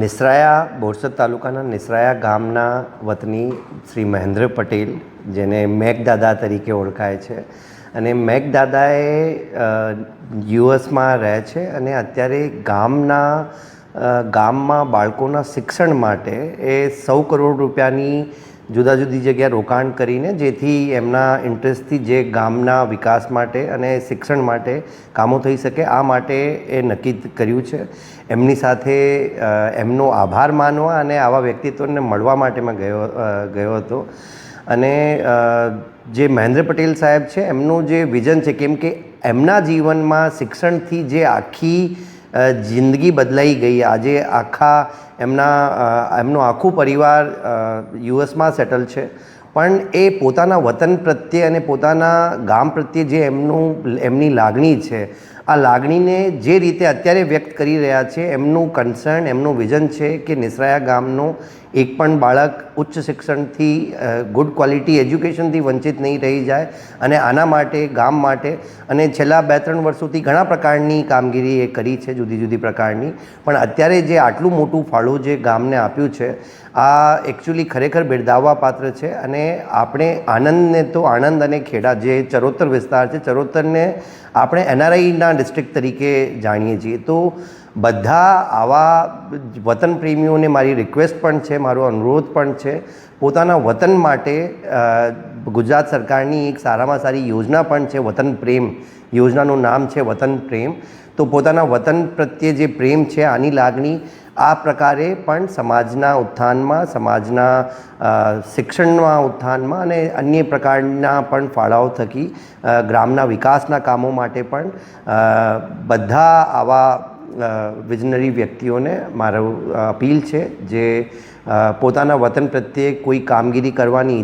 નિસરાયા બોરસદ તાલુકાના નિસરાયા ગામના વતની શ્રી મહેન્દ્ર પટેલ, જેને મેઘદાદા તરીકે ઓળખાય છે, અને મેઘદાદાએ યુએસમાં રહે છે અને અત્યારે ગામમાં બાળકોના શિક્ષણ માટે એ 100 કરોડ રૂપિયાની જુદા જુદી જગ્યાએ રોકાણ કરીને, જેથી એમના ઇન્ટરેસ્ટથી જે ગામના વિકાસ માટે અને શિક્ષણ માટે કામો થઈ શકે, આ માટે એ નક્કી કર્યું છે. એમની સાથે એમનો આભાર માનવા અને આવા વ્યક્તિત્વને મળવા માટે મેં ગયો હતો. અને જે મહેન્દ્ર પટેલ સાહેબ છે, એમનું જે વિઝન છે, કેમ કે એમના જીવનમાં શિક્ષણથી જે આખી જિંદગી બદલાઈ ગઈ. આજે એમનો આખું પરિવાર યુએસમાં સેટલ છે, પણ એ પોતાના વતન પ્રત્યે અને પોતાના ગામ પ્રત્યે જે એમની લાગણી છે, આ લાગણીને જે રીતે અત્યારે વ્યક્ત કરી રહ્યા છે, એમનું કન્સર્ન, એમનું વિઝન છે કે નિસરાયા ગામનું એક પણ બાળક ઉચ્ચ શિક્ષણથી, ગુડ ક્વોલિટી એજ્યુકેશનથી વંચિત નહીં રહી જાય. અને આના માટે, ગામ માટે, અને છેલ્લા 2-3 વર્ષોથી ઘણા પ્રકારની કામગીરી એ કરી છે, જુદી જુદી પ્રકારની. પણ અત્યારે જે આટલું મોટું ફાળું જે ગામને આપ્યું છે, આ એકચ્યુઅલી ખરેખર બિરદાવવા પાત્ર છે. અને આપણે આણંદને તો, આણંદ અને ખેડા જે ચરોતર વિસ્તાર છે, ચરોતરને આપણે એનઆરઆઈના ડિસ્ટ્રિક્ટ તરીકે જાણીએ છીએ. તો બધા આવા વતન પ્રેમીઓને મારી રિક્વેસ્ટ પણ છે, મારો અનુરોધ પણ છે, પોતાના વતન માટે ગુજરાત સરકારની એક સારામાં સારી યોજના પણ છે, વતન પ્રેમ યોજનાનું નામ છે વતન પ્રેમ. તો પોતાના વતન પ્રત્યે જે પ્રેમ છે, આની લાગણી આ પ્રકારે પણ સમાજના ઉત્થાનમાં, સમાજના શિક્ષણના ઉત્થાનમાં અને અન્ય પ્રકારના પણ ફાળાઓ થકી ગ્રામના વિકાસના કામો માટે પણ બધા આવા વિઝનરી વ્યક્તિઓને મારું અપીલ છે, જે પોતાના વતન પ્રત્યે કોઈ કામગીરી કરવાની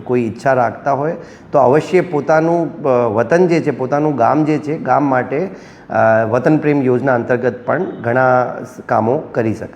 કોઈ ઈચ્છા રાખતા હોય, તો અવશ્ય પોતાનું વતન જે છે, પોતાનું ગામ જે છે, ગામ માટે વતન પ્રેમ યોજના અંતર્ગત પણ ઘણા કામો કરી શકે.